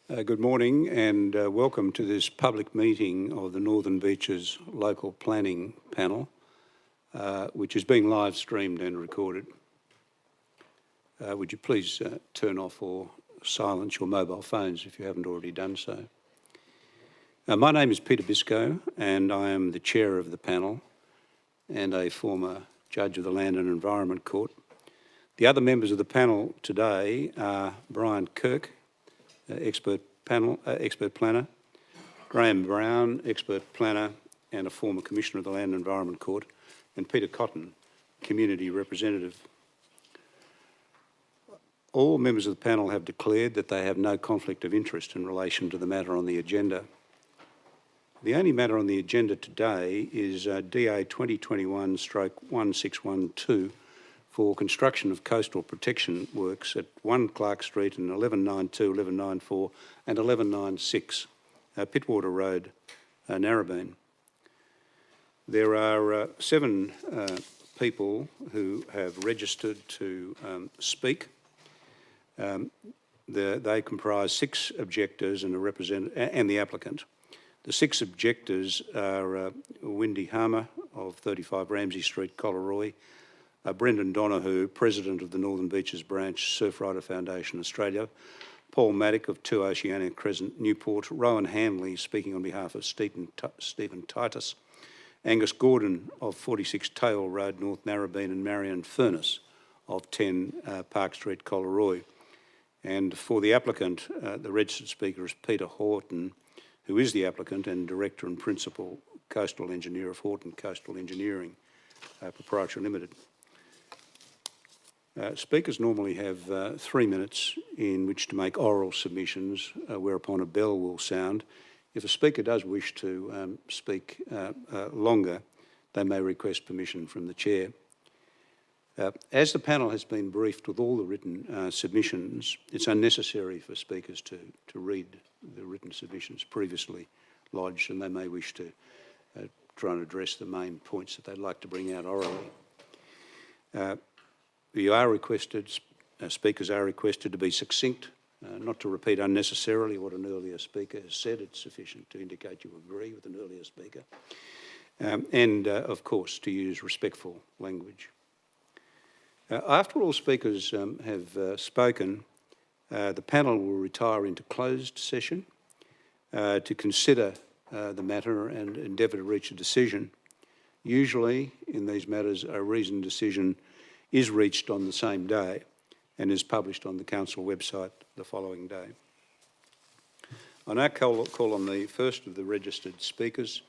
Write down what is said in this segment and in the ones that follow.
Good morning and welcome to this public meeting of the Northern Beaches Local Planning Panel, which is being live streamed and recorded. Would you please turn off or silence your mobile phones if you haven't already done so. My name is Peter Biscoe and I am the chair of the panel and a former judge of the Land and Environment Court. The other members of the panel today are Brian Kirk, expert planner, Graham Brown, expert planner and a former commissioner of the Land and Environment Court, and Peter Cotton, community representative. All members of the panel have declared that they have no conflict of interest in relation to the matter on the agenda. The only matter on the agenda today is DA 2021/1612 for construction of coastal protection works at 1 Clark Street and 1192, 1194 and 1196 Pittwater Road, Narrabeen. There are 7 people who have registered to speak. They comprise 6 objectors and the applicant. The 6 objectors are Wendy Harmer of 35 Ramsay Street, Collaroy, Brendan Donoghue, President of the Northern Beaches Branch, Surfrider Foundation Australia, Paul Maddock of 2 Oceania Crescent, Newport, Rowan Hanley, speaking on behalf of Stephen Titus, Angus Gordon of 46 Tail Road, North Narrabeen, and Marion Furness of 10 Park Street, Collaroy. And for the applicant, the registered speaker is Peter Horton, who is the applicant and Director and Principal Coastal Engineer of Horton Coastal Engineering Proprietary Limited. Speakers normally have 3 minutes in which to make oral submissions, whereupon a bell will sound. If a speaker does wish to speak longer, they may request permission from the chair. As the panel has been briefed with all the written submissions, it's unnecessary for speakers to read the written submissions previously lodged, and they may wish to try and address the main points that they'd like to bring out orally. Speakers are requested to be succinct, not to repeat unnecessarily what an earlier speaker has said. It's sufficient to indicate you agree with an earlier speaker. And of course, to use respectful language. After all speakers have spoken, the panel will retire into closed session to consider the matter and endeavour to reach a decision. Usually, in these matters, a reasoned decision is reached on the same day and is published on the council website the following day. I now call on the first of the registered speakers,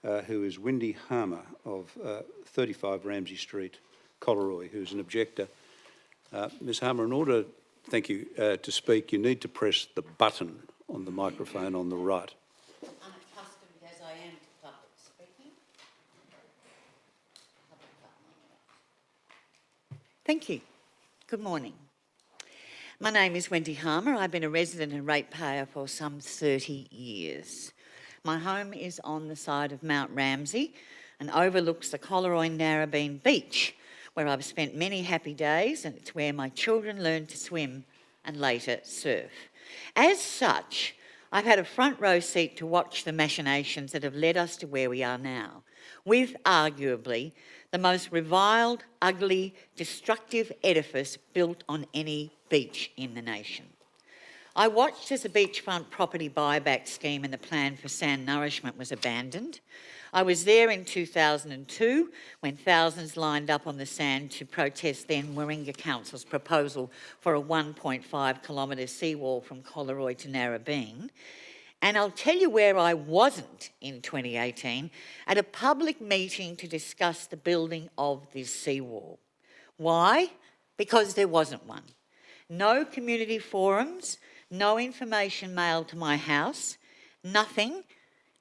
who is Wendy Harmer of 35 Ramsay Street, Collaroy, who's an objector. Ms Harmer, in order, thank you, to speak, you need to press the button on the microphone on the right. Unaccustomed as I am to public speaking. Thank you. Good morning. My name is Wendy Harmer. I've been a resident and ratepayer for some 30 years. My home is on the side of Mount Ramsay and overlooks the Collaroy Narrabeen Beach, where I've spent many happy days, and it's where my children learned to swim and later surf. As such, I've had a front row seat to watch the machinations that have led us to where we are now, with arguably the most reviled, ugly, destructive edifice built on any beach in the nation. I watched as the beachfront property buyback scheme and the plan for sand nourishment was abandoned. I was there in 2002 when thousands lined up on the sand to protest then Warringah Council's proposal for a 1.5 kilometre seawall from Collaroy to Narrabeen. And I'll tell you where I wasn't in 2018, at a public meeting to discuss the building of this seawall. Why? Because there wasn't one. No community forums, no information mailed to my house, nothing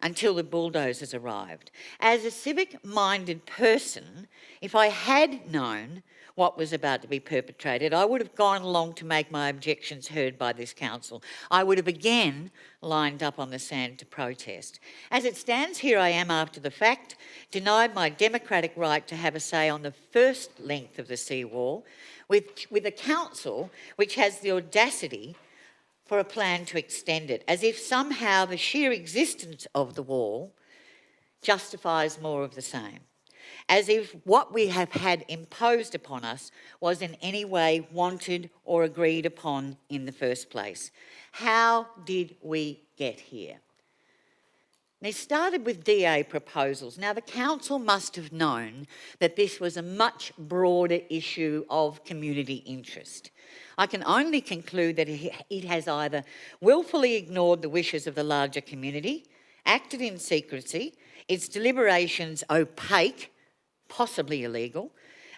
until the bulldozers arrived. As a civic-minded person, if I had known what was about to be perpetrated, I would have gone along to make my objections heard by this council. I would have again lined up on the sand to protest. As it stands, here I am after the fact, denied my democratic right to have a say on the first length of the seawall, with a council which has the audacity for a plan to extend it, as if somehow the sheer existence of the wall justifies more of the same, as if what we have had imposed upon us was in any way wanted or agreed upon in the first place. How did we get here? They started with DA proposals. Now, the council must have known that this was a much broader issue of community interest. I can only conclude that it has either willfully ignored the wishes of the larger community, acted in secrecy, its deliberations opaque, possibly illegal,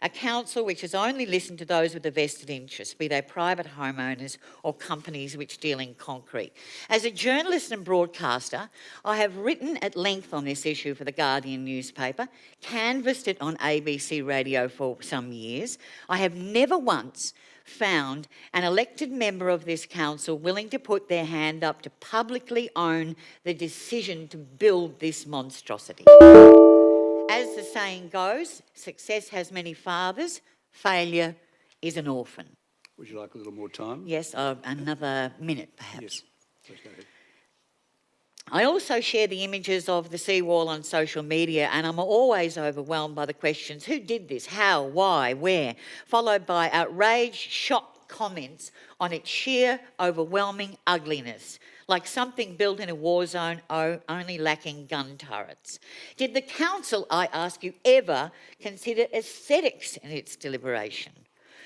a council which has only listened to those with a vested interest, be they private homeowners or companies which deal in concrete. As a journalist and broadcaster, I have written at length on this issue for the Guardian newspaper, canvassed it on ABC radio for some years. I have never once found an elected member of this council willing to put their hand up to publicly own the decision to build this monstrosity. As the saying goes, success has many fathers, failure is an orphan. Would you like a little more time? Yes, another minute perhaps. Yes, please go ahead. I also share the images of the seawall on social media, and I'm always overwhelmed by the questions: who did this, how, why, where, followed by outraged, shocked comments on its sheer, overwhelming ugliness, like something built in a war zone only lacking gun turrets. Did the council, I ask you, ever consider aesthetics in its deliberation?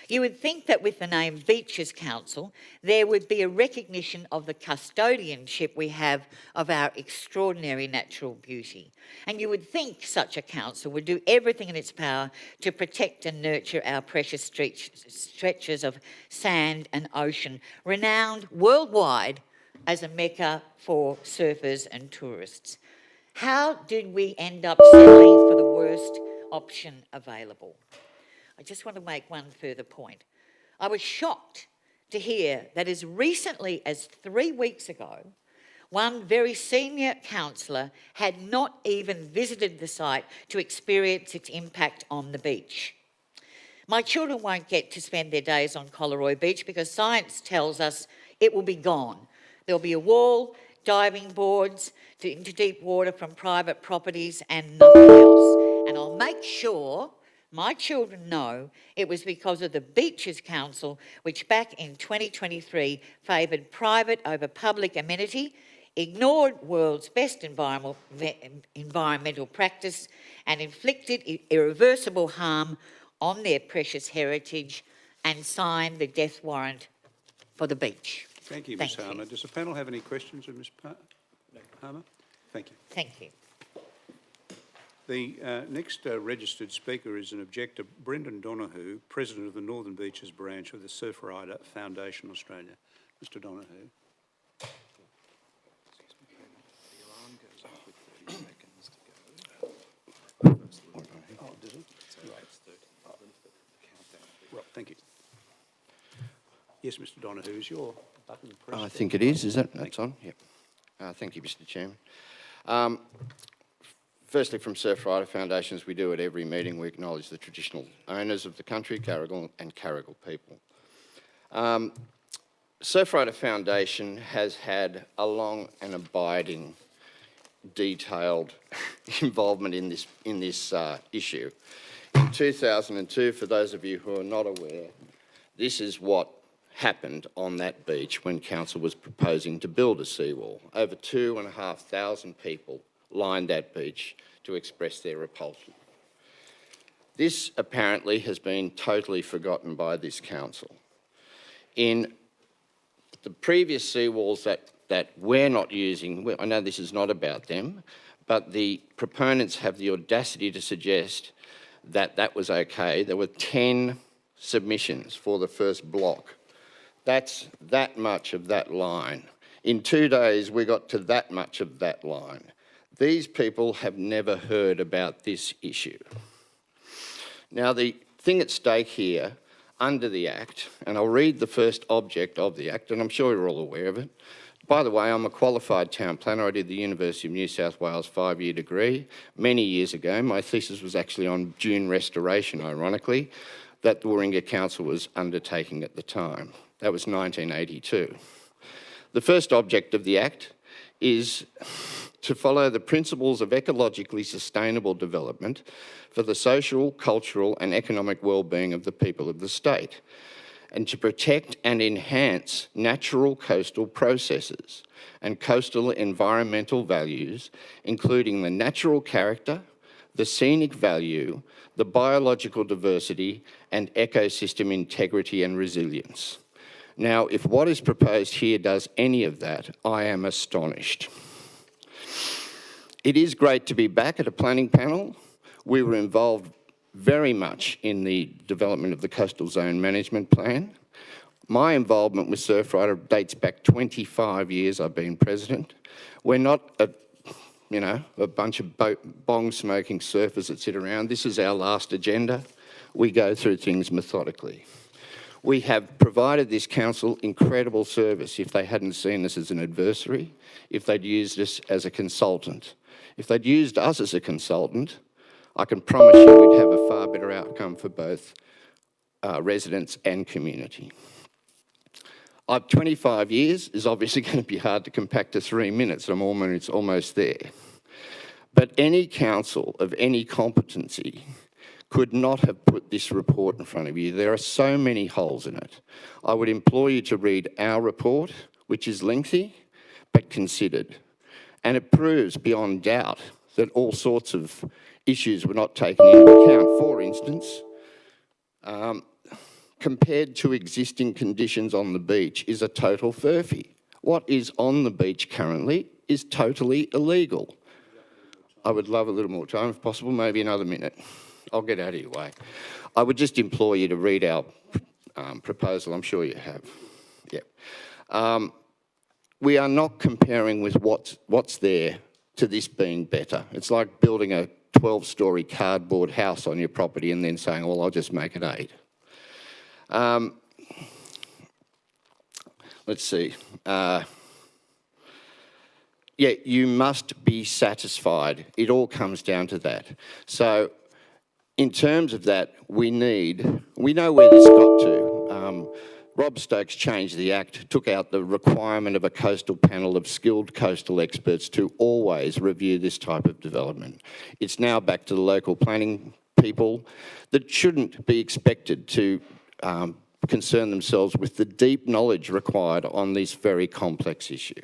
You would think that with the name Beaches Council, there would be a recognition of the custodianship we have of our extraordinary natural beauty. And you would think such a council would do everything in its power to protect and nurture our precious stretches of sand and ocean, renowned worldwide as a mecca for surfers and tourists. How did we end up settling for the worst option available? I just want to make one further point. I was shocked to hear that as recently as 3 weeks ago, one very senior councillor had not even visited the site to experience its impact on the beach. My children won't get to spend their days on Collaroy Beach because science tells us it will be gone. There'll be a wall, diving boards into deep water from private properties and nothing else. And I'll make sure my children know it was because of the Beaches Council, which back in 2023 favoured private over public amenity, ignored world's best environmental practice, and inflicted irreversible harm on their precious heritage and signed the death warrant for the beach. Thank you, Ms. Harmer. Does the panel have any questions of Ms. Harmer? Thank you. Thank you. The next registered speaker is an objector, Brendan Donoghue, President of the Northern Beaches branch of the Surf Rider Foundation Australia. Mr. Donoghue. The alarm goes off with 30 seconds to go. Oh, does it? Right, thank you. Yes, Mr. Donoghue, is your button pressed? I think it is. Is that? That's on? Yep. Thank you, Mr. Chairman. Firstly, from Surf Rider Foundations, we do at every meeting, we acknowledge the traditional owners of the country, Carrigal and Carrigal people. Surf Rider Foundation has had a long and abiding, detailed involvement in this issue. In 2002, for those of you who are not aware, this is what happened on that beach when council was proposing to build a seawall. Over 2,500 people lined that beach to express their repulsion. This apparently has been totally forgotten by this council. In the previous seawalls that we're not using, I know this is not about them, but the proponents have the audacity to suggest that that was okay. There were 10 submissions for the first block. That's that much of that line. In 2 days, we got to that much of that line. These people have never heard about this issue. Now, the thing at stake here under the Act, and I'll read the first object of the Act, and I'm sure you're all aware of it. By the way, I'm a qualified town planner. I did the University of New South Wales 5-year degree many years ago. My thesis was actually on dune restoration, ironically, that the Warringah Council was undertaking at the time. That was 1982. The first object of the Act is to follow the principles of ecologically sustainable development for the social, cultural and economic well-being of the people of the state, and to protect and enhance natural coastal processes and coastal environmental values, including the natural character, the scenic value, the biological diversity and ecosystem integrity and resilience. Now, if what is proposed here does any of that, I am astonished. It is great to be back at a planning panel. We were involved very much in the development of the Coastal Zone Management Plan. My involvement with Surfrider dates back 25 years. I've been president. We're not a bunch of bong-smoking surfers that sit around. This is our last agenda. We go through things methodically. We have provided this council incredible service if they hadn't seen us as an adversary, if they'd used us as a consultant. If they'd used us as a consultant, I can promise you we'd have a far better outcome for both residents and community. 25 years is obviously going to be hard to compact to 3 minutes. It's almost there. But any council of any competency could not have put this report in front of you. There are so many holes in it. I would implore you to read our report, which is lengthy but considered. And it proves beyond doubt that all sorts of issues were not taken into account. For instance, compared to existing conditions on the beach is a total furphy. What is on the beach currently is totally illegal. I would love a little more time if possible, maybe another minute. I'll get out of your way. I would just implore you to read our proposal. I'm sure you have. Yep. We are not comparing with what's there to this being better. It's like building a 12-storey cardboard house on your property and then saying, well, I'll just make it 8. Let's see. Yeah, you must be satisfied. It all comes down to that. So in terms of that, we know where this got to. Rob Stokes changed the Act, took out the requirement of a coastal panel of skilled coastal experts to always review this type of development. It's now back to the local planning people that shouldn't be expected to concern themselves with the deep knowledge required on this very complex issue.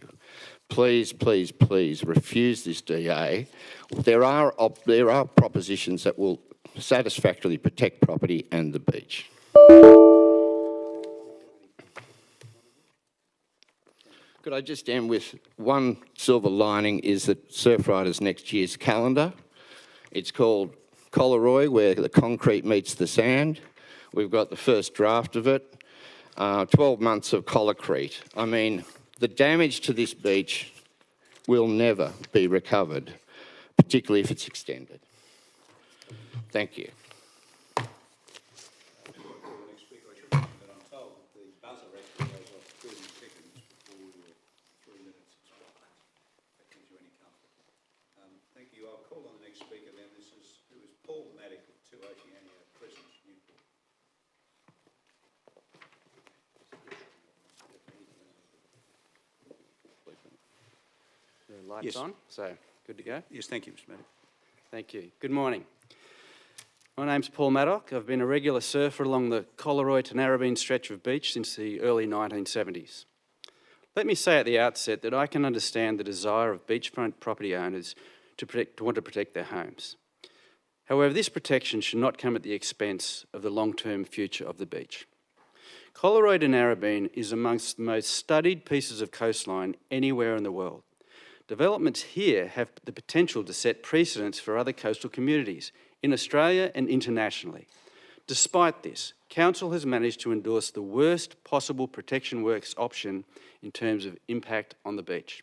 Please, please, please refuse this DA. There are propositions that will satisfactorily protect property and the beach. Could I just end with one silver lining is that Surfrider's next year's calendar. It's called Collaroy, where the concrete meets the sand. We've got the first draft of it. 12 months of Collacrete. I mean, the damage to this beach will never be recovered, particularly if it's extended. Thank you. Lights Yes. on, so good to go. Yes, thank you, Mr. Maddock. Thank you. Good morning. My name's Paul Maddock. I've been a regular surfer along the Collaroy to Narrabeen stretch of beach since the early 1970s. Let me say at the outset that I can understand the desire of beachfront property owners to want to protect their homes. However, this protection should not come at the expense of the long-term future of the beach. Collaroy to Narrabeen is amongst the most studied pieces of coastline anywhere in the world. Developments here have the potential to set precedents for other coastal communities in Australia and internationally. Despite this, Council has managed to endorse the worst possible protection works option in terms of impact on the beach.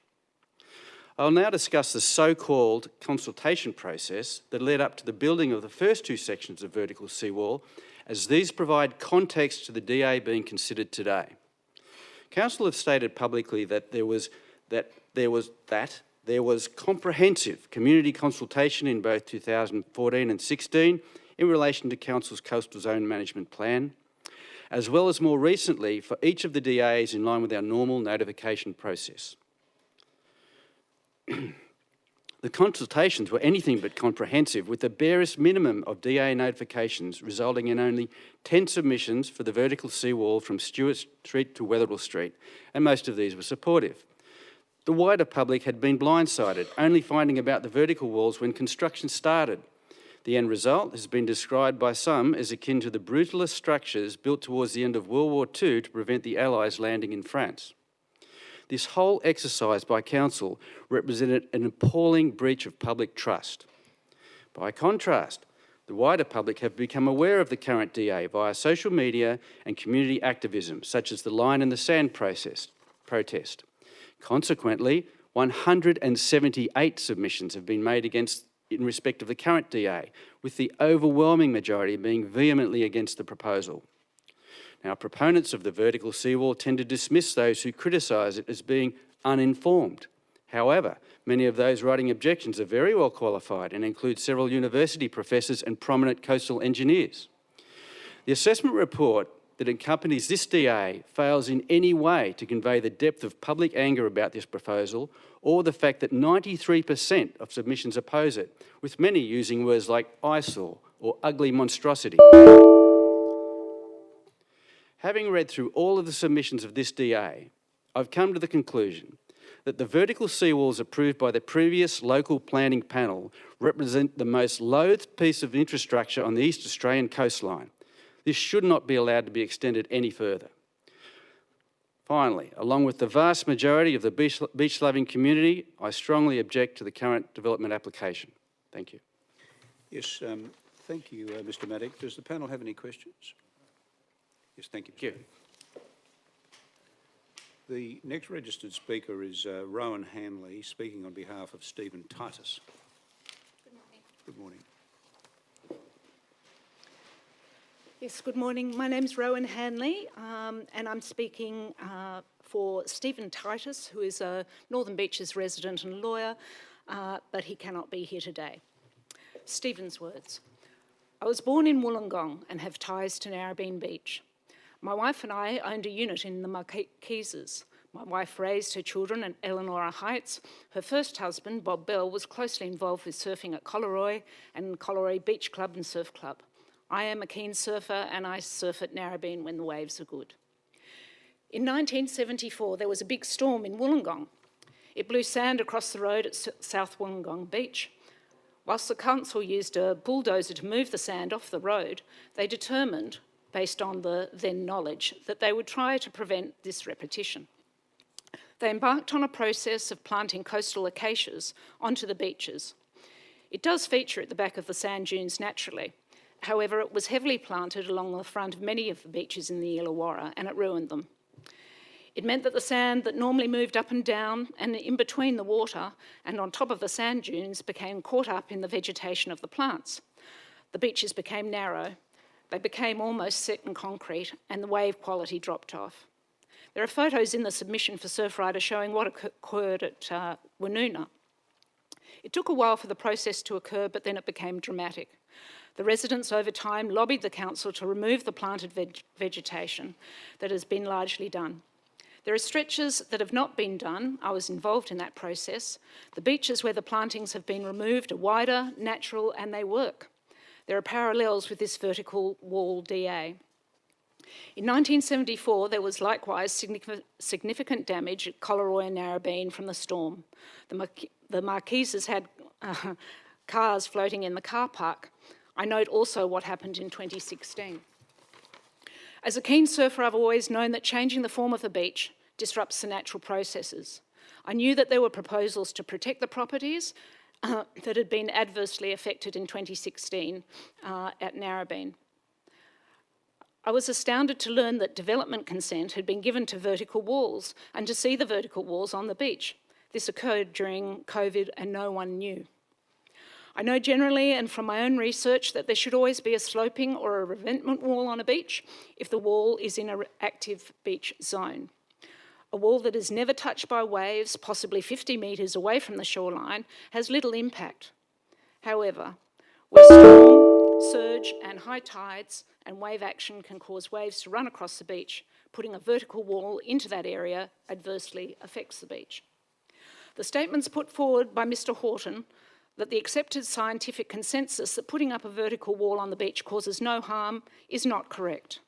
I'll now discuss the so-called consultation process that led up to the building of the first 2 sections of vertical seawall, as these provide context to the DA being considered today. Council have stated publicly that there was comprehensive community consultation in both 2014 and 16 in relation to Council's Coastal Zone Management Plan, as well as more recently for each of the DAs in line with our normal notification process. The consultations were anything but comprehensive, with the barest minimum of DA notifications resulting in only 10 submissions for the vertical seawall from Stewart Street to Wetherill Street, and most of these were supportive. The wider public had been blindsided, only finding about the vertical walls when construction started. The end result has been described by some as akin to the brutalist structures built towards the end of World War II to prevent the Allies landing in France. This whole exercise by council represented an appalling breach of public trust. By contrast, the wider public have become aware of the current DA via social media and community activism, such as the Line in the Sand protest. Consequently, 178 submissions have been made in respect of the current DA, with the overwhelming majority being vehemently against the proposal. Now, proponents of the vertical seawall tend to dismiss those who criticise it as being uninformed. However, many of those writing objections are very well qualified and include several university professors and prominent coastal engineers. The assessment report that accompanies this DA fails in any way to convey the depth of public anger about this proposal or the fact that 93% of submissions oppose it, with many using words like eyesore or ugly monstrosity. Having read through all of the submissions of this DA, I've come to the conclusion that the vertical seawalls approved by the previous local planning panel represent the most loathed piece of infrastructure on the East Australian coastline. This should not be allowed to be extended any further. Finally, along with the vast majority of the beach-loving community, I strongly object to the current development application. Thank you. Yes, thank you, Mr. Maddock. Does the panel have any questions? Yes, thank you. Thank you. The next registered speaker is Rowan Hanley, speaking on behalf of Stephen Titus. Good morning. Good morning. Yes, good morning. My name's Rowan Hanley, and I'm speaking for Stephen Titus, who is a Northern Beaches resident and lawyer, but he cannot be here today. Stephen's words. I was born in Wollongong and have ties to Narrabeen Beach. My wife and I owned a unit in the Marquises. My wife raised her children at Elanora Heights. Her first husband, Bob Bell, was closely involved with surfing at Collaroy and Collaroy Beach Club and Surf Club. I am a keen surfer and I surf at Narrabeen when the waves are good. In 1974, there was a big storm in Wollongong. It blew sand across the road at South Wollongong Beach. Whilst the council used a bulldozer to move the sand off the road, they determined, based on the then knowledge, that they would try to prevent this repetition. They embarked on a process of planting coastal acacias onto the beaches. It does feature at the back of the sand dunes naturally. However, it was heavily planted along the front of many of the beaches in the Illawarra, and it ruined them. It meant that the sand that normally moved up and down and in between the water and on top of the sand dunes became caught up in the vegetation of the plants. The beaches became narrow. They became almost set in concrete, and the wave quality dropped off. There are photos in the submission for Surfrider showing what occurred at Woonona. It took a while for the process to occur, but then it became dramatic. The residents over time lobbied the council to remove the planted vegetation that has been largely done. There are stretches that have not been done. I was involved in that process. The beaches where the plantings have been removed are wider, natural, and they work. There are parallels with this vertical wall DA. In 1974, there was likewise significant damage at Collaroy and Narrabeen from the storm. The Marquises had cars floating in the car park. I note also what happened in 2016. As a keen surfer, I've always known that changing the form of the beach disrupts the natural processes. I knew that there were proposals to protect the properties that had been adversely affected in 2016 at Narrabeen. I was astounded to learn that development consent had been given to vertical walls and to see the vertical walls on the beach. This occurred during COVID and no one knew. I know generally and from my own research that there should always be a sloping or a revetment wall on a beach if the wall is in an active beach zone. A wall that is never touched by waves, possibly 50 metres away from the shoreline, has little impact. However, where storm, Surge and high tides and wave action can cause waves to run across the beach. Putting a vertical wall into that area adversely affects the beach. The statements put forward by Mr. Horton that the accepted scientific consensus that putting up a vertical wall on the beach causes no harm is not correct.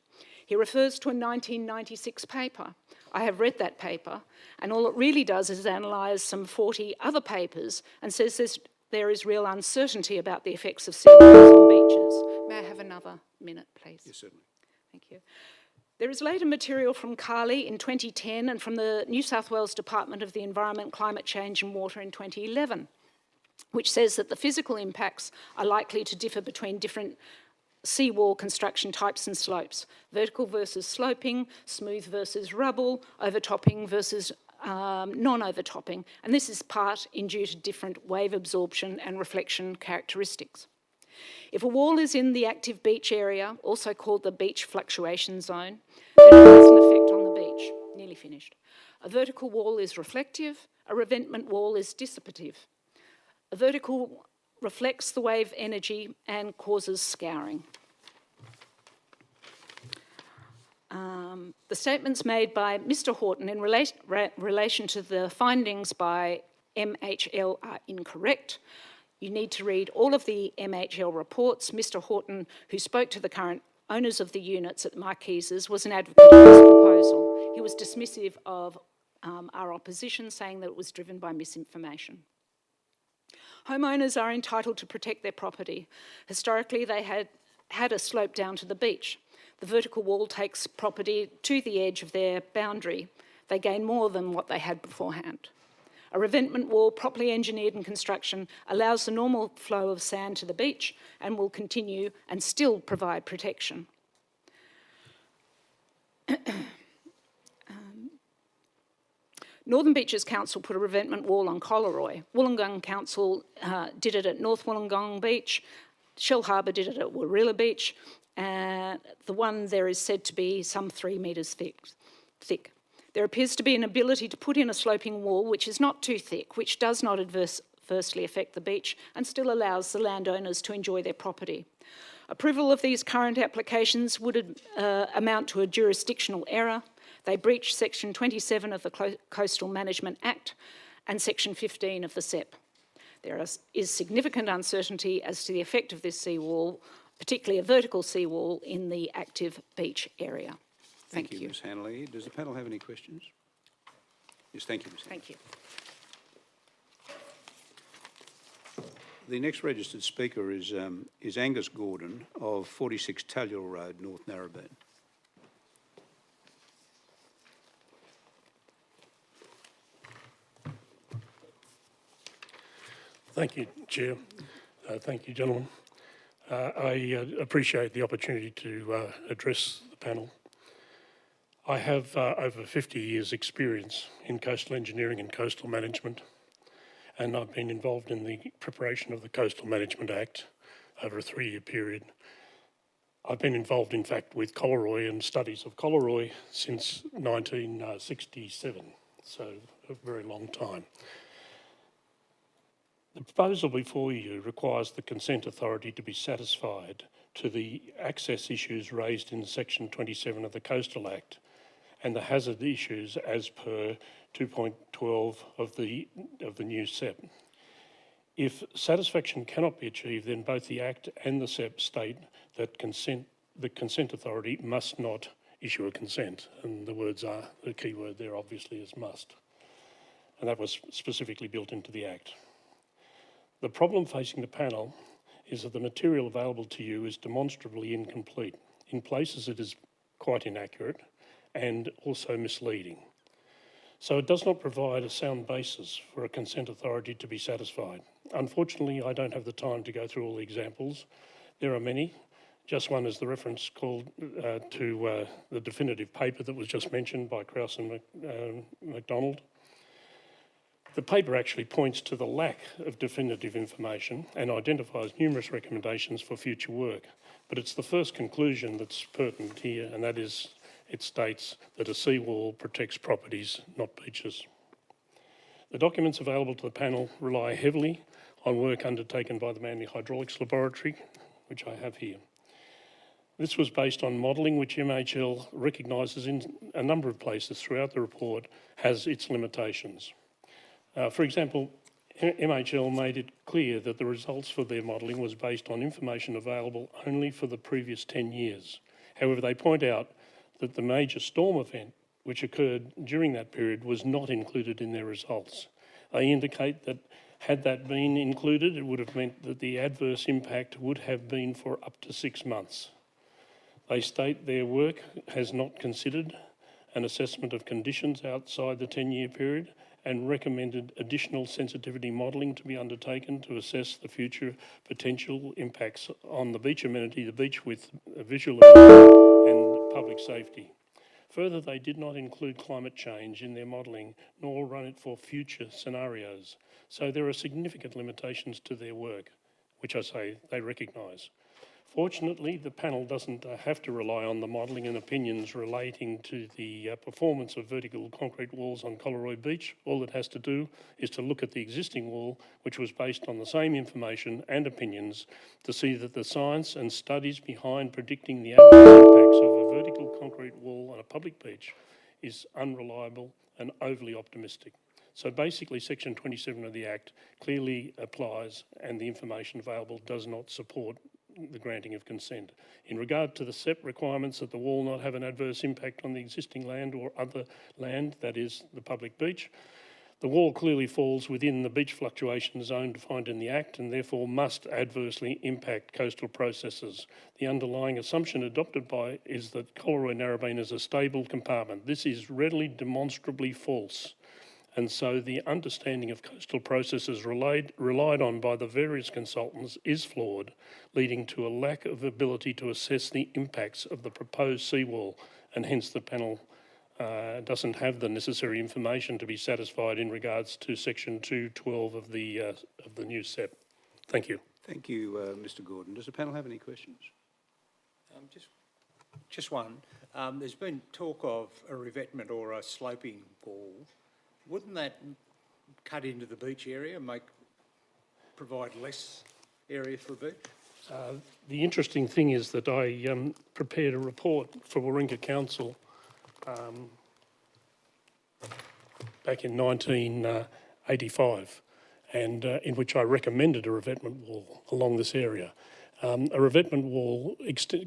He refers to a 1996 paper. I have read that paper, and all it really does is analyse some 40 other papers and says there is real uncertainty about the effects of seawalls on beaches. May I have another minute, please? Yes, certainly. Thank you. There is later material from Carly in 2010 and from the New South Wales Department of the Environment, Climate Change and Water in 2011, which says that the physical impacts are likely to differ between different seawall construction types and slopes: vertical versus sloping, smooth versus rubble, overtopping versus non-overtopping, and this is part in due to different wave absorption and reflection characteristics. If a wall is in the active beach area, also called the beach fluctuation zone, then it has an effect on the beach. Nearly finished. A vertical wall is reflective, a revetment wall is dissipative. A vertical reflects the wave energy and causes scouring. The statements made by Mr. Horton in relation to the findings by MHL are incorrect. You need to read all of the MHL reports. Mr. Horton, who spoke to the current owners of the units at Marquises, was an advocate of this proposal. He was dismissive of our opposition, saying that it was driven by misinformation. Homeowners are entitled to protect their property. Historically, they had a slope down to the beach. The vertical wall takes property to the edge of their boundary. They gain more than what they had beforehand. A revetment wall, properly engineered in construction, allows the normal flow of sand to the beach and will continue and still provide protection. Northern Beaches Council put a revetment wall on Collaroy. Wollongong Council did it at North Wollongong Beach. Shell Harbour did it at Warilla Beach. The one there is said to be some 3 metres thick. There appears to be an ability to put in a sloping wall which is not too thick, which does not adversely affect the beach and still allows the landowners to enjoy their property. Approval of these current applications would amount to a jurisdictional error. They breach Section 27 of the Coastal Management Act and Section 15 of the CEP. There is significant uncertainty as to the effect of this seawall, particularly a vertical seawall in the active beach area. Thank you. Ms. Hanley. Does the panel have any questions? Yes, thank you, Ms. Hanley. Thank you. The next registered speaker is Angus Gordon of 46 Tallule Road, North Narrabeen. Thank you, Chair. Thank you, gentlemen. I appreciate the opportunity to address the panel. I have over 50 years' experience in coastal engineering and coastal management, and I've been involved in the preparation of the Coastal Management Act over a 3-year period. I've been involved, in fact, with Collaroy and studies of Collaroy since 1967, so a very long time. The proposal before you requires the consent authority to be satisfied to the access issues raised in Section 27 of the Coastal Act and the hazard issues as per 2.12 of the new CEP. If satisfaction cannot be achieved, then both the Act and the CEP state that the consent authority must not issue a consent, and the key word there obviously is must, and that was specifically built into the Act. The problem facing the panel is that the material available to you is demonstrably incomplete. In places it is quite inaccurate and also misleading. So it does not provide a sound basis for a consent authority to be satisfied. Unfortunately, I don't have the time to go through all the examples. There are many. Just one is the reference called to the definitive paper that was just mentioned by Krause and MacDonald. The paper actually points to the lack of definitive information and identifies numerous recommendations for future work. But it's the first conclusion that's pertinent here, and that is it states that a seawall protects properties, not beaches. The documents available to the panel rely heavily on work undertaken by the Manly Hydraulics Laboratory, which I have here. This was based on modelling which MHL recognises in a number of places throughout the report has its limitations. For example, MHL made it clear that the results for their modelling was based on information available only for the previous 10 years. However, they point out that the major storm event which occurred during that period was not included in their results. They indicate that had that been included, it would have meant that the adverse impact would have been for up to 6 months. They state their work has not considered an assessment of conditions outside the 10-year period and recommended additional sensitivity modelling to be undertaken to assess the future potential impacts on the beach amenity, the beach width, visual and public safety. Further, they did not include climate change in their modelling, nor run it for future scenarios. So there are significant limitations to their work, which I say they recognise. Fortunately, the panel doesn't have to rely on the modelling and opinions relating to the performance of vertical concrete walls on Coleroy Beach. All it has to do is to look at the existing wall, which was based on the same information and opinions, to see that the science and studies behind predicting the adverse impacts of a vertical concrete wall on a public beach is unreliable and overly optimistic. So basically, Section 27 of the Act clearly applies, and the information available does not support the granting of consent. In regard to the SEP requirements that the wall not have an adverse impact on the existing land or other land, that is the public beach, the wall clearly falls within the beach fluctuation zone defined in the Act and therefore must adversely impact coastal processes. The underlying assumption adopted by is that Coleroy Narrabeen is a stable compartment. This is readily demonstrably false. And so the understanding of coastal processes relied on by the various consultants is flawed, leading to a lack of ability to assess the impacts of the proposed seawall, and hence the panel doesn't have the necessary information to be satisfied in regards to Section 212 of the new SEP. Thank you. Thank you, Mr. Gordon. Does the panel have any questions? Just one. There's been talk of a revetment or a sloping wall. Wouldn't that cut into the beach area and provide less area for the beach? The interesting thing is that I prepared a report for Warringah Council back in 1985, and in which I recommended a revetment wall along this area. A revetment wall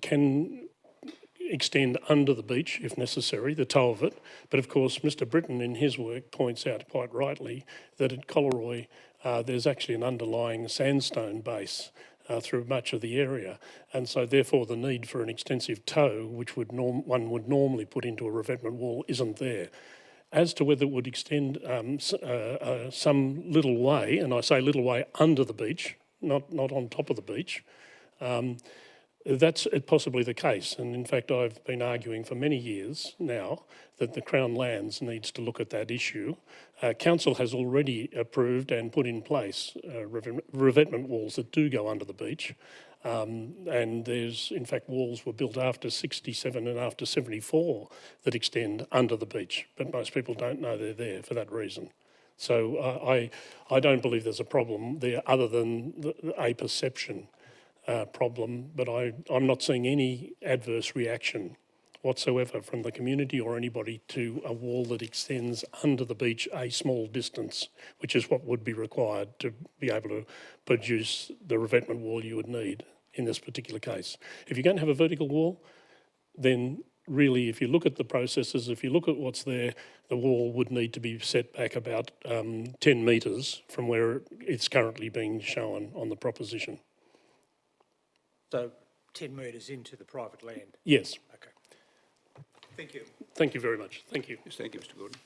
can extend under the beach if necessary, the toe of it, but of course Mr Britton in his work points out quite rightly that at Coleroy there's actually an underlying sandstone base through much of the area, and so therefore the need for an extensive toe, which one would normally put into a revetment wall, isn't there. As to whether it would extend some little way, and I say little way under the beach, not on top of the beach, that's possibly the case, and in fact I've been arguing for many years now that the Crown Lands needs to look at that issue. Council has already approved and put in place revetment walls that do go under the beach, and there's in fact walls were built after 67 and after 74 that extend under the beach, but most people don't know they're there for that reason. So I don't believe there's a problem there other than a perception problem, but I'm not seeing any adverse reaction whatsoever from the community or anybody to a wall that extends under the beach a small distance, which is what would be required to be able to produce the revetment wall you would need in this particular case. If you're going to have a vertical wall, then really if you look at the processes, if you look at what's there, the wall would need to be set back about 10 metres from where it's currently being shown on the proposition. So 10 metres into the private land? Yes. Okay. Thank you. Thank you very much. Thank you. Yes, thank you, Mr. Gordon.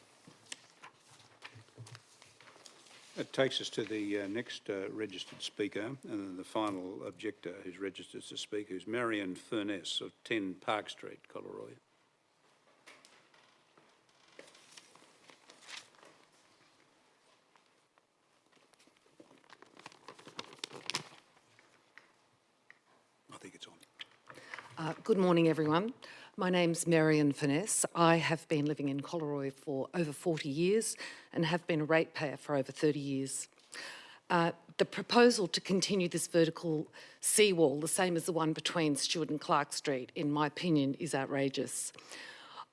That takes us to the next registered speaker, and then the final objector who's registered to speak, who's Marion Furness of 10 Park Street, Coleroy. I think it's on. Good morning, everyone. My name's Marion Furness. I have been living in Coleroy for over 40 years and have been a ratepayer for over 30 years. The proposal to continue this vertical seawall, the same as the one between Stewart and Clark Street, in my opinion, is outrageous.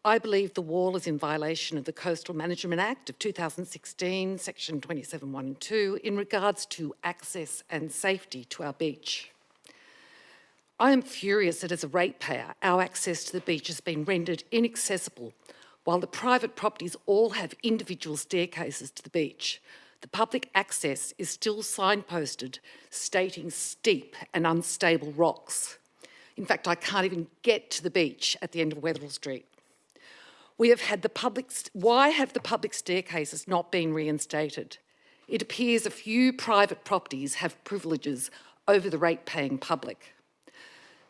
I believe the wall is in violation of the Coastal Management Act of 2016, section 27(1) and 2, in regards to access and safety to our beach. I am furious that as a ratepayer, our access to the beach has been rendered inaccessible, while the private properties all have individual staircases to the beach. The public access is still signposted, stating steep and unstable rocks. In fact, I can't even get to the beach at the end of Wetherill Street. Why have the public staircases not been reinstated? It appears a few private properties have privileges over the rate-paying public.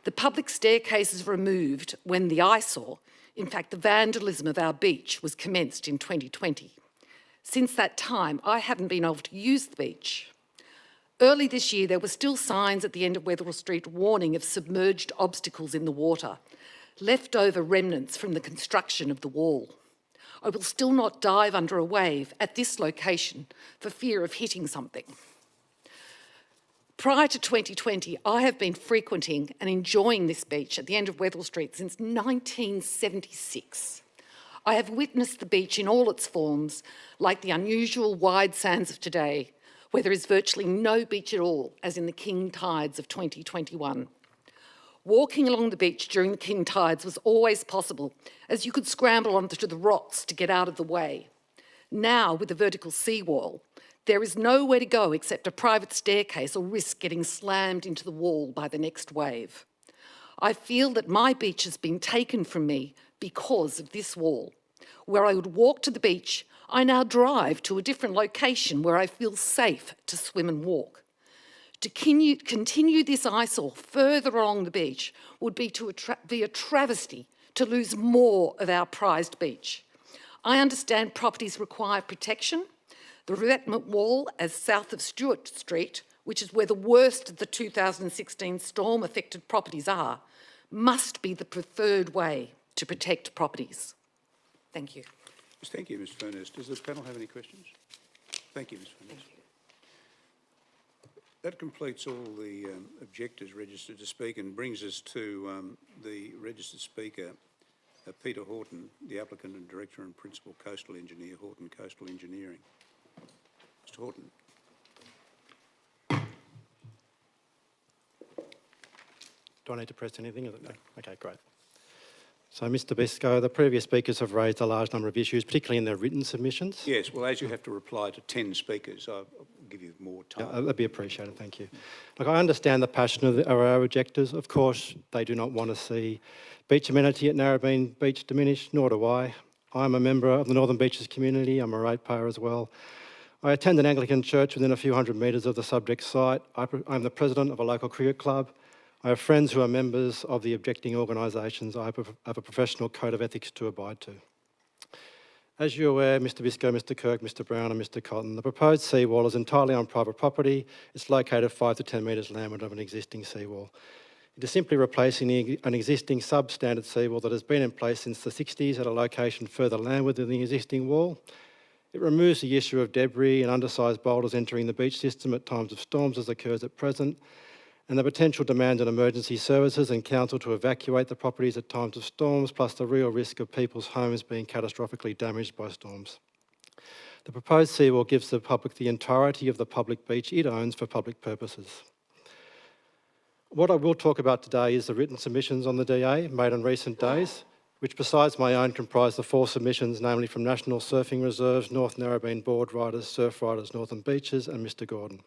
The public staircases removed when the eyesore, in fact the vandalism of our beach, was commenced in 2020. Since that time, I haven't been able to use the beach. Early this year, there were still signs at the end of Wetherill Street warning of submerged obstacles in the water, leftover remnants from the construction of the wall. I will still not dive under a wave at this location for fear of hitting something. Prior to 2020, I have been frequenting and enjoying this beach at the end of Wetherill Street since 1976. I have witnessed the beach in all its forms, like the unusual wide sands of today, where there is virtually no beach at all, as in the king tides of 2021. Walking along the beach during the king tides was always possible, as you could scramble onto the rocks to get out of the way. Now, with the vertical seawall, there is nowhere to go except a private staircase or risk getting slammed into the wall by the next wave. I feel that my beach has been taken from me because of this wall. Where I would walk to the beach, I now drive to a different location where I feel safe to swim and walk. To continue this eyesore further along the beach would be a travesty to lose more of our prized beach. I understand properties require protection. The revetment wall as south of Stewart Street, which is where the worst of the 2016 storm-affected properties are, must be the preferred way to protect properties. Thank you. Thank you, Ms Furness. Does the panel have any questions? Thank you, Ms Furness. That completes all the objectors registered to speak and brings us to the registered speaker, Peter Horton, the applicant and Director and Principal Coastal Engineer, Horton Coastal Engineering. Mr Horton. Do I need to press anything? No. Okay, great. So, Mr Biscoe, the previous speakers have raised a large number of issues, particularly in their written submissions. Yes, well, as you have to reply to 10 speakers, I'll give you more time. Yeah, that'd be appreciated, thank you. Look, I understand the passion of our objectors. Of course, they do not want to see beach amenity at Narrabeen Beach diminish, nor do I. I'm a member of the Northern Beaches community. I'm a ratepayer as well. I attend an Anglican church within a few hundred metres of the subject site. I'm the president of a local cricket club. I have friends who are members of the objecting organisations. I have a professional code of ethics to abide to. As you're aware, Mr Biscoe, Mr Kirk, Mr Brown and Mr Cotton, the proposed seawall is entirely on private property. It's located 5 to 10 metres landward of an existing seawall. It is simply replacing an existing substandard seawall that has been in place since the 60s at a location further landward than the existing wall. It removes the issue of debris and undersized boulders entering the beach system at times of storms as occurs at present, and the potential demand on emergency services and council to evacuate the properties at times of storms, plus the real risk of people's homes being catastrophically damaged by storms. The proposed seawall gives the public the entirety of the public beach it owns for public purposes. What I will talk about today is the written submissions on the DA made in recent days, which besides my own comprise the 4 submissions, namely from National Surfing Reserves, North Narrabeen Board Riders, Surf Riders Northern Beaches and Mr Gordon.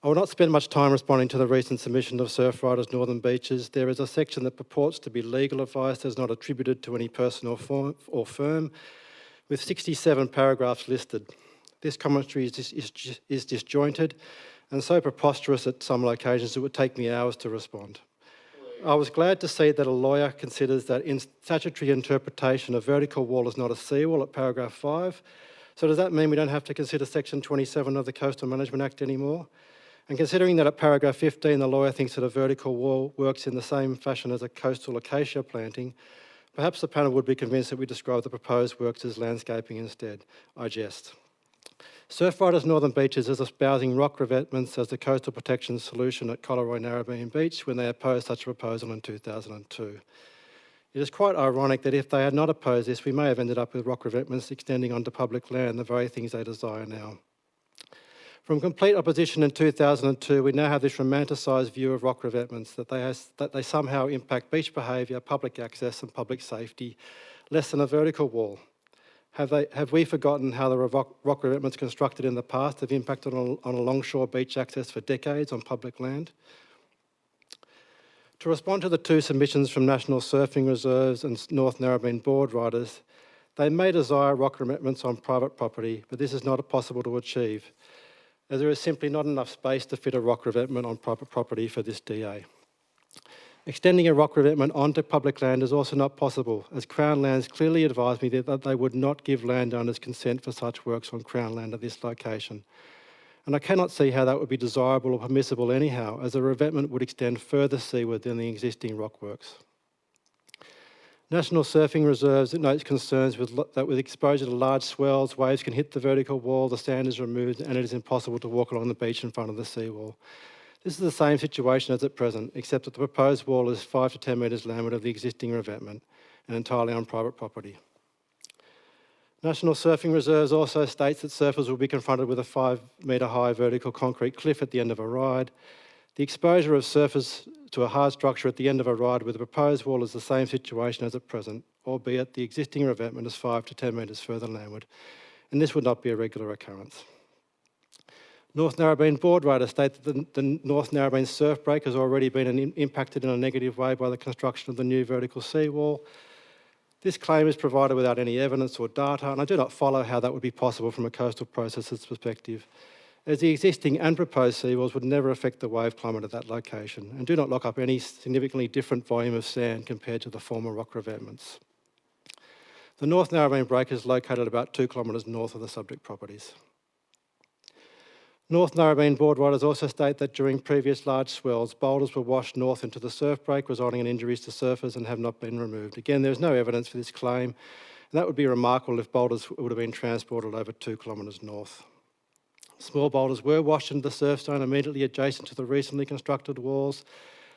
I will not spend much time responding to the recent submission of Surf Riders Northern Beaches. There is a section that purports to be legal advice that is not attributed to any person or firm, with 67 paragraphs listed. This commentary is disjointed and so preposterous at some occasions it would take me hours to respond. I was glad to see that a lawyer considers that in statutory interpretation a vertical wall is not a seawall at paragraph 5. So does that mean we don't have to consider section 27 of the Coastal Management Act anymore? And considering that at paragraph 15 the lawyer thinks that a vertical wall works in the same fashion as a coastal acacia planting, perhaps the panel would be convinced that we describe the proposed works as landscaping instead. I jest. Surfriders Northern Beaches is espousing rock revetments as the coastal protection solution at Collaroy Narrabeen Beach when they opposed such a proposal in 2002. It is quite ironic that if they had not opposed this, we may have ended up with rock revetments extending onto public land, the very things they desire now. From complete opposition in 2002, we now have this romanticised view of rock revetments, that they somehow impact beach behaviour, public access and public safety, less than a vertical wall. Have we forgotten how the rock revetments constructed in the past have impacted on a longshore beach access for decades on public land? To respond to the two submissions from National Surfing Reserves and North Narrabeen board riders, they may desire rock revetments on private property, but this is not possible to achieve, as there is simply not enough space to fit a rock revetment on private property for this DA. Extending a rock revetment onto public land is also not possible, as Crown Lands clearly advised me that they would not give landowners consent for such works on Crown land at this location. And I cannot see how that would be desirable or permissible anyhow, as a revetment would extend further seaward than the existing rockworks. National Surfing Reserves notes concerns that with exposure to large swells, waves can hit the vertical wall, the sand is removed, and it is impossible to walk along the beach in front of the seawall. This is the same situation as at present, except that the proposed wall is 5 to 10 metres landward of the existing revetment and entirely on private property. National Surfing Reserves also states that surfers will be confronted with a 5 metre high vertical concrete cliff at the end of a ride. The exposure of surfers to a hard structure at the end of a ride with the proposed wall is the same situation as at present, albeit the existing revetment is 5 to 10 metres further landward, and this would not be a regular occurrence. North Narrabeen board riders state that the North Narrabeen surf break has already been impacted in a negative way by the construction of the new vertical seawall. This claim is provided without any evidence or data, and I do not follow how that would be possible from a coastal processor's perspective, as the existing and proposed seawalls would never affect the wave climate at that location and do not lock up any significantly different volume of sand compared to the former rock revetments. The North Narrabeen break is located about 2 kilometres north of the subject properties. North Narrabeen board riders also state that during previous large swells, boulders were washed north into the surf break, resulting in injuries to surfers and have not been removed. Again, there is no evidence for this claim, and that would be remarkable if boulders would have been transported over 2 kilometres north. Small boulders were washed into the surfstone immediately adjacent to the recently constructed walls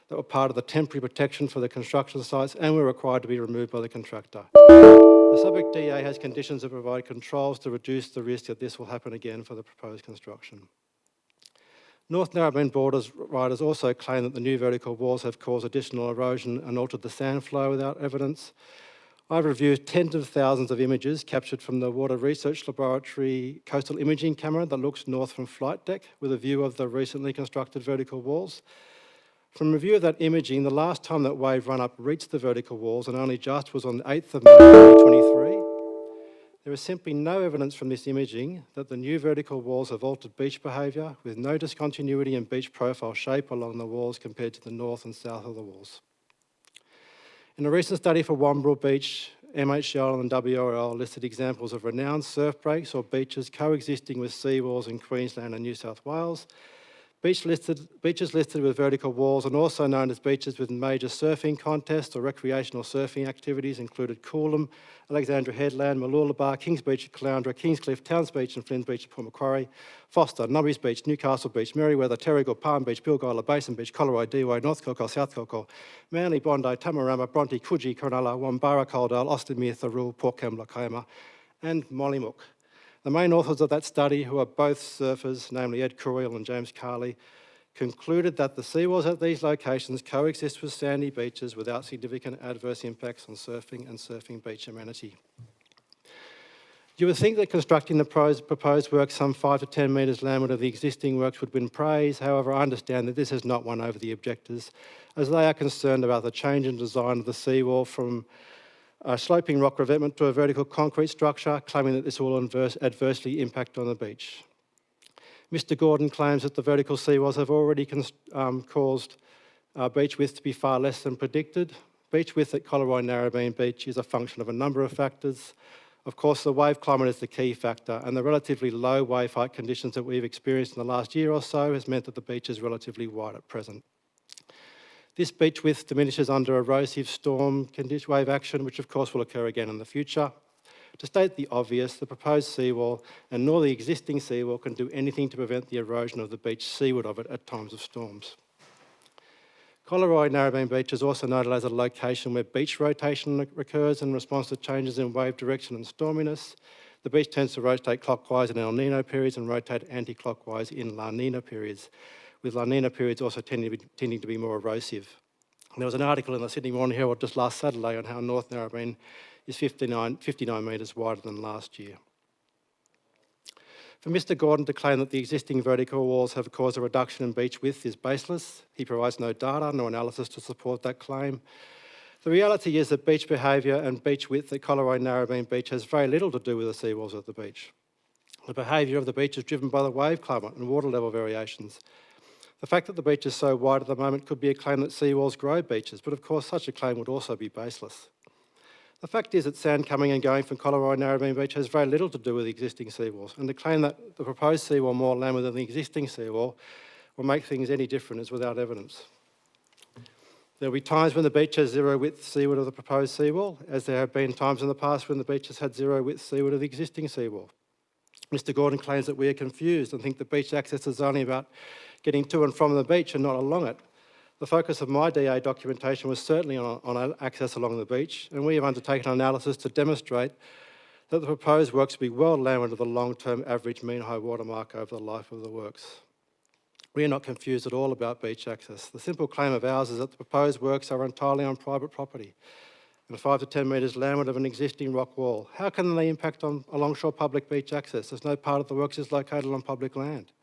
that were part of the temporary protection for the construction sites and were required to be removed by the contractor. The subject DA has conditions that provide controls to reduce the risk that this will happen again for the proposed construction. North Narrabeen riders also claim that the new vertical walls have caused additional erosion and altered the sand flow without evidence. I've reviewed tens of thousands of images captured from the Water Research Laboratory coastal imaging camera that looks north from flight deck with a view of the recently constructed vertical walls. From review of that imaging, the last time that wave run-up reached the vertical walls, and only just, was on the 8th of May 2023. There is simply no evidence from this imaging that the new vertical walls have altered beach behaviour, with no discontinuity in beach profile shape along the walls compared to the north and south of the walls. In a recent study for Wamberal Beach, MHL and WRL listed examples of renowned surf breaks or beaches coexisting with seawalls in Queensland and New South Wales. Beaches listed with vertical walls and also known as beaches with major surfing contests or recreational surfing activities included Coolum, Alexandra Headland, Mooloolaba, Kings Beach at Caloundra, Kingscliff, Towns Beach and Flynn Beach at Port Macquarie, Foster, Nubbies Beach, Newcastle Beach, Merriweather, Terrigal, Palm Beach, Bilgola, Basin Beach, Collaroy, Dee-Way, North Coco, South Coco, Manly, Bondi, Tamarama, Bronte, Coogee, Cronulla, Wombara, Coaldale, Austinmere, Thurrool, Port Kembla, Kiama and Mollymook. The main authors of that study, who are both surfers, namely Ed Coyle and James Carley, concluded that the seawalls at these locations coexist with sandy beaches without significant adverse impacts on surfing and surfing beach amenity. You would think that constructing the proposed works some 5 to 10 metres landward of the existing works would win praise. However, I understand that this has not won over the objectors, as they are concerned about the change in design of the seawall from a sloping rock revetment to a vertical concrete structure, claiming that this will adversely impact on the beach. Mr Gordon claims that the vertical seawalls have already caused beach width to be far less than predicted. Beach width at Collaroy Narrabeen Beach is a function of a number of factors. Of course, the wave climate is the key factor, and the relatively low wave height conditions that we've experienced in the last year or so has meant that the beach is relatively wide at present. This beach width diminishes under erosive storm wave action, which of course will occur again in the future. To state the obvious, the proposed seawall and nor the existing seawall can do anything to prevent the erosion of the beach seaward of it at times of storms. Collaroy Narrabeen Beach is also noted as a location where beach rotation occurs in response to changes in wave direction and storminess. The beach tends to rotate clockwise in El Nino periods and rotate anti-clockwise in La Nina periods, with La Nina periods also tending to be more erosive. There was an article in the Sydney Morning Herald just last Saturday on how North Narrabeen is 59 metres wider than last year. For Mr Gordon to claim that the existing vertical walls have caused a reduction in beach width is baseless. He provides no data nor analysis to support that claim. The reality is that beach behaviour and beach width at Collaroy Narrabeen Beach has very little to do with the seawalls of the beach. The behaviour of the beach is driven by the wave climate and water level variations. The fact that the beach is so wide at the moment could be a claim that seawalls grow beaches, but of course such a claim would also be baseless. The fact is that sand coming and going from Collaroy Narrabeen Beach has very little to do with the existing seawalls, and to claim that the proposed seawall more land than the existing seawall will make things any different is without evidence. There will be times when the beach has zero width seaward of the proposed seawall, as there have been times in the past when the beach has had zero width seaward of the existing seawall. Mr Gordon claims that we are confused and think that beach access is only about getting to and from the beach and not along it. The focus of my DA documentation was certainly on access along the beach, and we have undertaken analysis to demonstrate that the proposed works will be well landward of the long-term average mean high water mark over the life of the works. We are not confused at all about beach access. The simple claim of ours is that the proposed works are entirely on private property and 5 to 10 metres landward of an existing rock wall. How can they impact on alongshore public beach access as no part of the works is located on public land?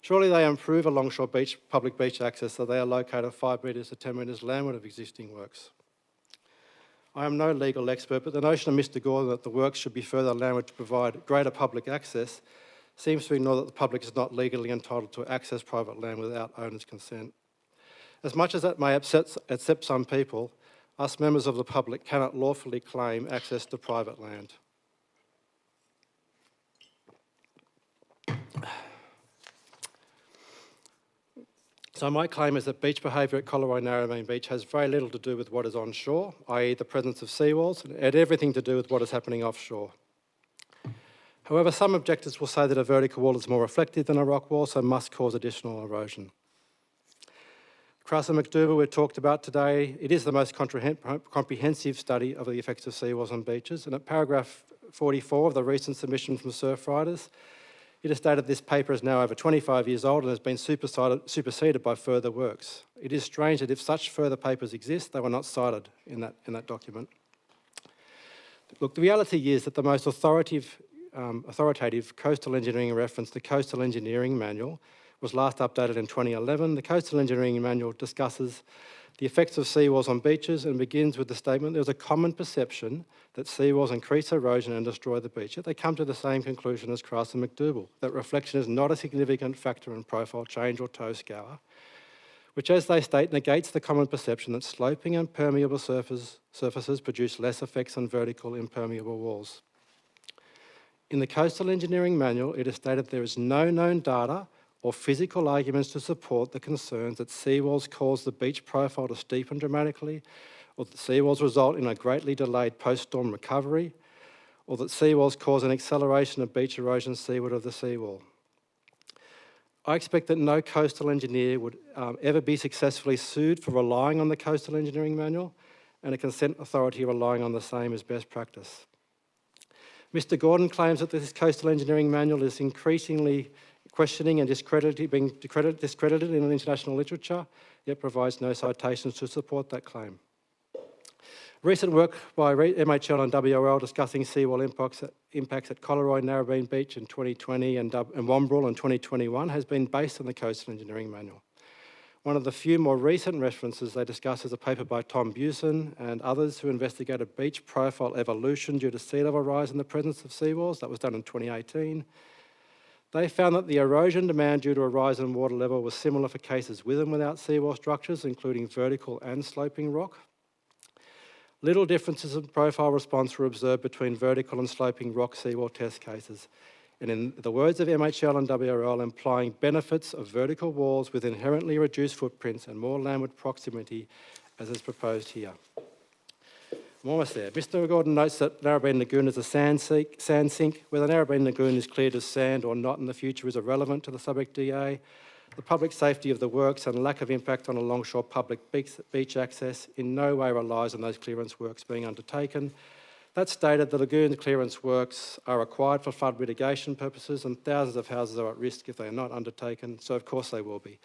Surely they improve alongshore public beach access so they are located 5 metres to 10 metres landward of existing works. I am no legal expert, but the notion of Mr Gordon that the works should be further landward to provide greater public access seems to ignore that the public is not legally entitled to access private land without owner's consent. As much as that may upset some people, us members of the public cannot lawfully claim access to private land. So my claim is that beach behaviour at Collaroy Narrabeen Beach has very little to do with what is onshore, i.e. the presence of seawalls, and everything to do with what is happening offshore. However, some objectors will say that a vertical wall is more reflective than a rock wall, so must cause additional erosion. Cross and McDougall we've talked about today, it is the most comprehensive study of the effects of seawalls on beaches, and at paragraph 44 of the recent submission from surf riders, it is stated this paper is now over 25 years old and has been superseded by further works. It is strange that if such further papers exist, they were not cited in that document. Look, the reality is that the most authoritative coastal engineering reference, the Coastal Engineering Manual, was last updated in 2011. The Coastal Engineering Manual discusses the effects of seawalls on beaches and begins with the statement there is a common perception that seawalls increase erosion and destroy the beach. Yet they come to the same conclusion as Cross and McDougall, that reflection is not a significant factor in profile change or toe scour, which, as they state, negates the common perception that sloping and permeable surfaces produce less effects on vertical impermeable walls. In the Coastal Engineering Manual, it is stated there is no known data or physical arguments to support the concerns that seawalls cause the beach profile to steepen dramatically, or that seawalls result in a greatly delayed post-storm recovery, or that seawalls cause an acceleration of beach erosion seaward of the seawall. I expect that no coastal engineer would ever be successfully sued for relying on the Coastal Engineering Manual, and a consent authority relying on the same as best practice. Mr Gordon claims that this Coastal Engineering Manual is increasingly questioning and being discredited in the international literature, yet provides no citations to support that claim. Recent work by MHL and WRL discussing seawall impacts at Collaroy Narrabeen Beach in 2020 and Wombrel in 2021 has been based on the Coastal Engineering Manual. One of the few more recent references they discuss is a paper by Tom Busen and others who investigated beach profile evolution due to sea level rise in the presence of seawalls. That was done in 2018. They found that the erosion demand due to a rise in water level was similar for cases with and without seawall structures, including vertical and sloping rock. Little differences in profile response were observed between vertical and sloping rock seawall test cases, and in the words of MHL and WRL, implying benefits of vertical walls with inherently reduced footprints and more landward proximity, as is proposed here. I'm almost there. Mr Gordon notes that Narrabeen Lagoon is a sand sink. Whether Narrabeen Lagoon is cleared of sand or not in the future is irrelevant to the subject DA. The public safety of the works and lack of impact on a longshore public beach access in no way relies on those clearance works being undertaken. That stated, the lagoon clearance works are required for flood mitigation purposes and thousands of houses are at risk if they are not undertaken, so of course they will be.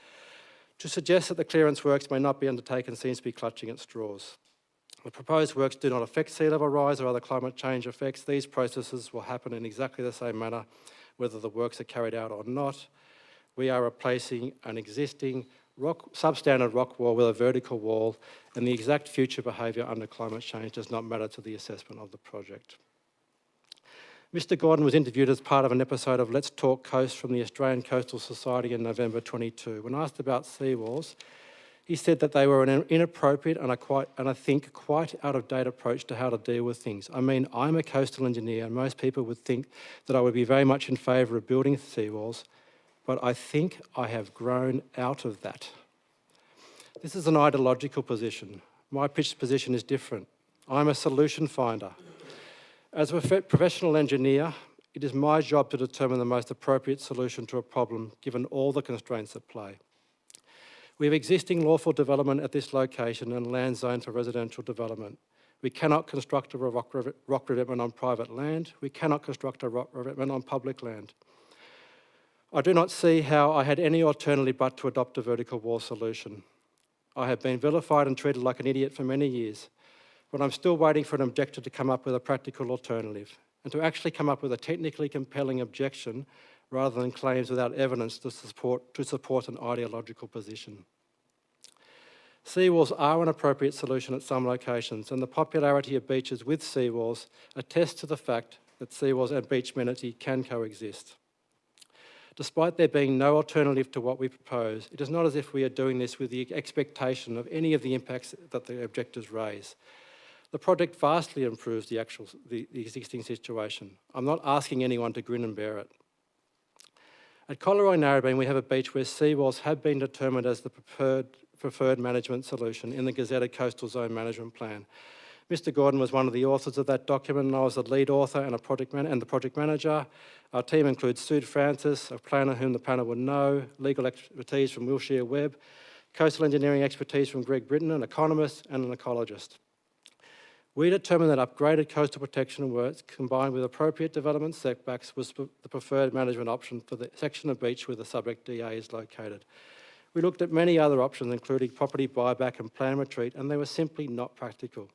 To suggest that the clearance works may not be undertaken seems to be clutching at straws. The proposed works do not affect sea level rise or other climate change effects. These processes will happen in exactly the same manner whether the works are carried out or not. We are replacing an existing substandard rock wall with a vertical wall, and the exact future behaviour under climate change does not matter to the assessment of the project. Mr Gordon was interviewed as part of an episode of Let's Talk Coast from the Australian Coastal Society in November 22. When asked about seawalls, he said that they were an inappropriate and I think quite out-of-date approach to how to deal with things. I mean, I'm a coastal engineer and most people would think that I would be very much in favour of building seawalls, but I think I have grown out of that. This is an ideological position. My position is different. I'm a solution finder. As a professional engineer, it is my job to determine the most appropriate solution to a problem given all the constraints at play. We have existing lawful development at this location and land zone for residential development. We cannot construct a rock revetment on private land. We cannot construct a rock revetment on public land. I do not see how I had any alternative but to adopt a vertical wall solution. I have been vilified and treated like an idiot for many years, but I'm still waiting for an objector to come up with a practical alternative and to actually come up with a technically compelling objection rather than claims without evidence to support an ideological position. Seawalls are an appropriate solution at some locations, and the popularity of beaches with seawalls attests to the fact that seawalls and beach amenity can coexist. Despite there being no alternative to what we propose, it is not as if we are doing this with the expectation of any of the impacts that the objectors raise. The project vastly improves the existing situation. I'm not asking anyone to grin and bear it. At Collaroy Narrabeen, we have a beach where seawalls have been determined as the preferred management solution in the gazetted Coastal Zone Management Plan. Mr Gordon was one of the authors of that document and I was the lead author and the project manager. Our team includes Sue Francis, a planner whom the panel would know, legal expertise from Wilshire Webb, coastal engineering expertise from Greg Britton, an economist and an ecologist. We determined that upgraded coastal protection works combined with appropriate development setbacks was the preferred management option for the section of beach where the subject DA is located. We looked at many other options including property buyback and plan retreat and they were simply not practical.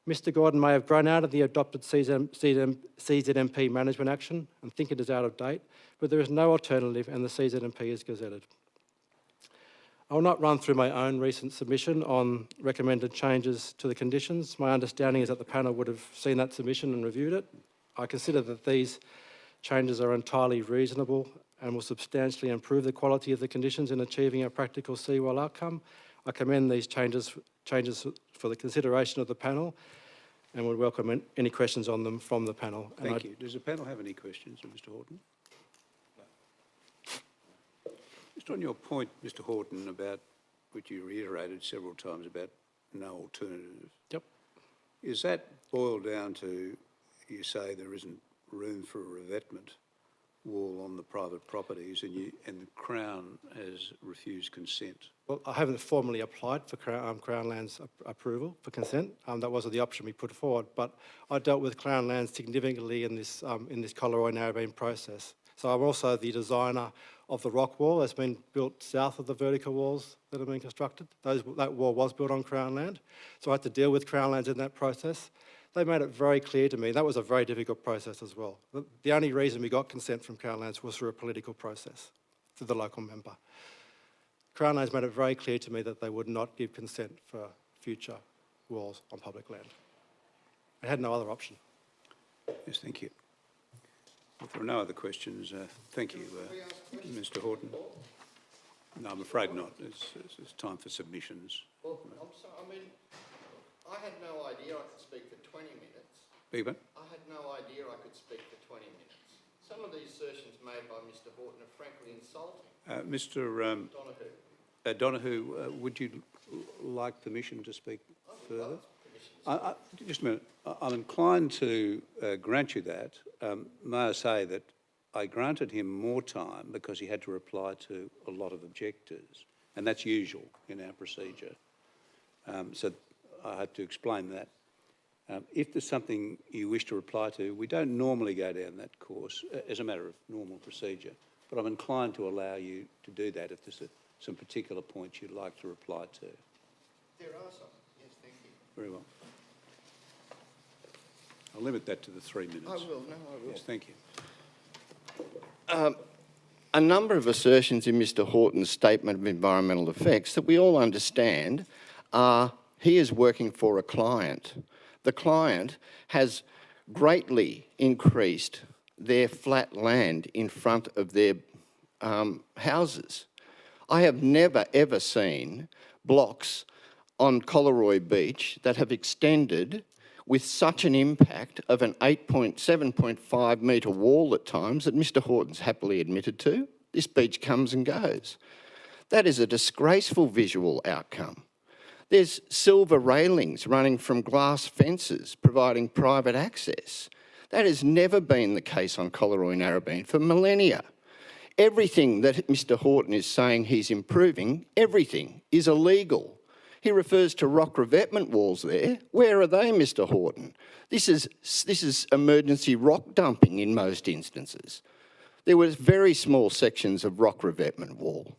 Mr Gordon may have grown out of the adopted CZMP management action and think it is out of date, but there is no alternative and the CZMP is gazetted. I will not run through my own recent submission on recommended changes to the conditions. My understanding is that the panel would have seen that submission and reviewed it. I consider that these changes are entirely reasonable and will substantially improve the quality of the conditions in achieving a practical seawall outcome. I commend these changes for the consideration of the panel and would welcome any questions on them from the panel. Thank you. Does the panel have any questions of Mr Horton? Just on your point, Mr Horton, about which you reiterated several times about no alternative. Yep. Is that boiled down to, you say there isn't room for a revetment wall on the private properties and the Crown has refused consent? Well, I haven't formally applied for Crown Land's approval for consent. That wasn't the option we put forward, but I dealt with Crown Land significantly in this Collaroy Narrabeen process. So I'm also the designer of the rock wall that's been built south of the vertical walls that have been constructed. That wall was built on Crown Land, so I had to deal with Crown Lands in that process. They made it very clear to me. That was a very difficult process as well. The only reason we got consent from Crown Lands was through a political process, through the local member. Crown Lands made it very clear to me that they would not give consent for future walls on public land. They had no other option. Yes, thank you. If there are no other questions, thank you, Mr Horton. No, I'm afraid not. It's time for submissions. Well, I'm sorry, I mean, I had no idea I could speak for 20 minutes. Beaver? I had no idea I could speak for 20 minutes. Some of these assertions made by Mr Horton are frankly insulting. Mr Donoghue, would you like permission to speak further? Just a minute. I'm inclined to grant you that. May I say that I granted him more time because he had to reply to a lot of objectors, and that's usual in our procedure. So I had to explain that. If there's something you wish to reply to, we don't normally go down that course as a matter of normal procedure, but I'm inclined to allow you to do that if there's some particular points you'd like to reply to. There are some. Yes, thank you. Very well. I'll limit that to the 3 minutes. I will. No, I will. Yes, thank you. A number of assertions in Mr Horton's statement of environmental effects that we all understand are he is working for a client. The client has greatly increased their flat land in front of their houses. I have never ever seen blocks on Collaroy Beach that have extended with such an impact of an 7.5 metre wall at times that Mr Horton's happily admitted to. This beach comes and goes. That is a disgraceful visual outcome. There's silver railings running from glass fences providing private access. That has never been the case on Collaroy Narrabeen for millennia. Everything that Mr Horton is saying he's improving, everything is illegal. He refers to rock revetment walls there. Where are they, Mr Horton? This is emergency rock dumping in most instances. There was very small sections of rock revetment wall.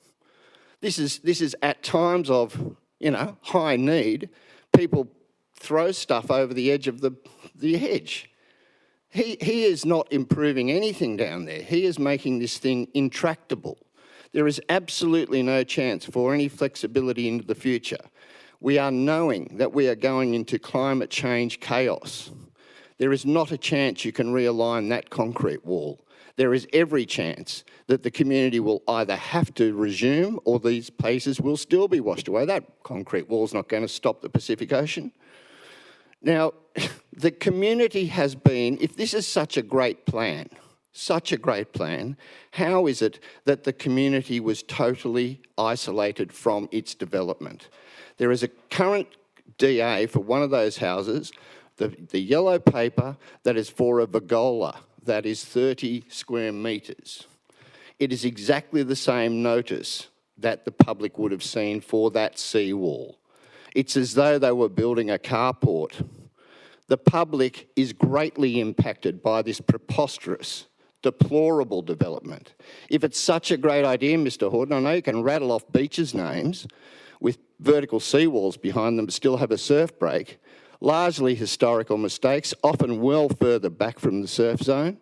This is at times of, high need. People throw stuff over the edge of the hedge. He is not improving anything down there. He is making this thing intractable. There is absolutely no chance for any flexibility into the future. We are knowing that we are going into climate change chaos. There is not a chance you can realign that concrete wall. There is every chance that the community will either have to resume or these places will still be washed away. That concrete wall is not going to stop the Pacific Ocean. Now, the community has been, if this is such a great plan, how is it that the community was totally isolated from its development? There is a current DA for one of those houses, the yellow paper that is for a pergola that is 30 square metres. It is exactly the same notice that the public would have seen for that seawall. It's as though they were building a carport. The public is greatly impacted by this preposterous, deplorable development. If it's such a great idea, Mr Horton, I know you can rattle off beaches' names with vertical seawalls behind them but still have a surf break, largely historical mistakes, often well further back from the surf zone.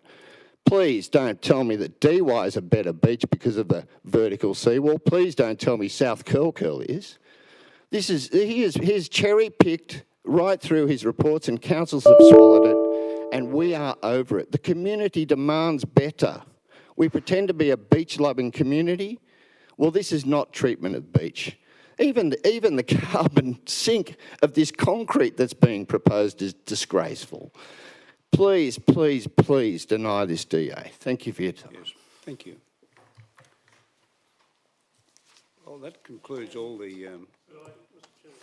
Please don't tell me that Dee Why is a better beach because of the vertical seawall. Please don't tell me South Curl Curl is. He is cherry-picked right through his reports and councils have swallowed it, and we are over it. The community demands better. We pretend to be a beach-loving community. Well, this is not treatment of the beach. Even the carbon sink of this concrete that's being proposed is disgraceful. Please, please, please deny this DA. Thank you for your time. Yes, thank you. Well, that concludes all the...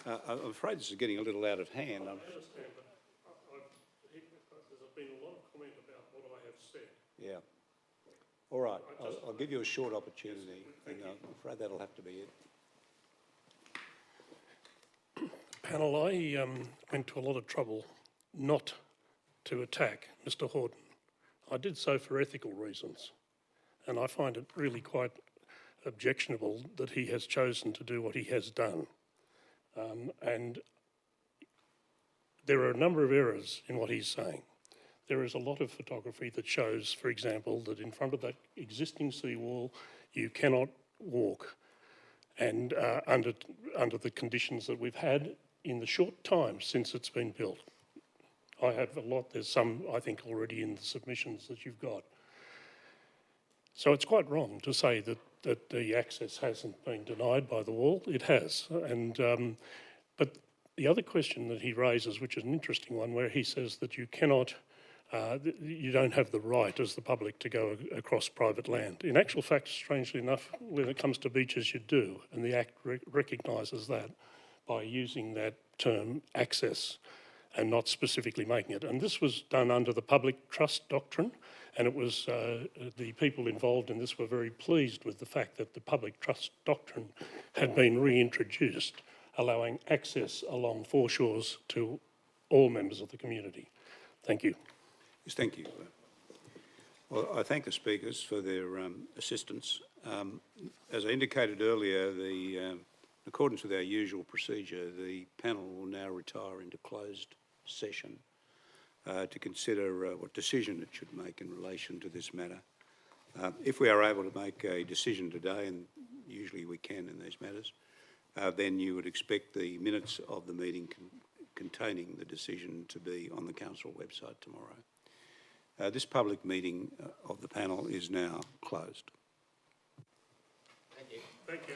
I'm afraid this is getting a little out of hand. I understand, but there's been a lot of comment about what I have said. Yeah. All right, I'll give you a short opportunity, and I'm afraid that'll have to be it. Panel, I went to a lot of trouble not to attack Mr Horton. I did so for ethical reasons, and I find it really quite objectionable that he has chosen to do what he has done. And there are a number of errors in what he's saying. There is a lot of photography that shows, for example, that in front of that existing seawall you cannot walk, and under the conditions that we've had in the short time since it's been built. I have a lot, there's some I think already in the submissions that you've got. So it's quite wrong to say that the access hasn't been denied by the wall. It has. And but the other question that he raises, which is an interesting one, where he says that you cannot, you don't have the right as the public to go across private land. In actual fact, strangely enough, when it comes to beaches, you do, and the Act recognises that by using that term access. and not specifically making it. And this was done under the public trust doctrine, and it was the people involved in this were very pleased with the fact that the public trust doctrine had been reintroduced, allowing access along foreshores to all members of the community. Thank you. Yes, thank you. Well, I thank the speakers for their assistance. As I indicated earlier, in accordance with our usual procedure, the panel will now retire into closed session to consider what decision it should make in relation to this matter. If we are able to make a decision today, and usually we can in these matters, then you would expect the minutes of the meeting containing the decision to be on the council website tomorrow. This public meeting of the panel is now closed. Thank you. Thank you.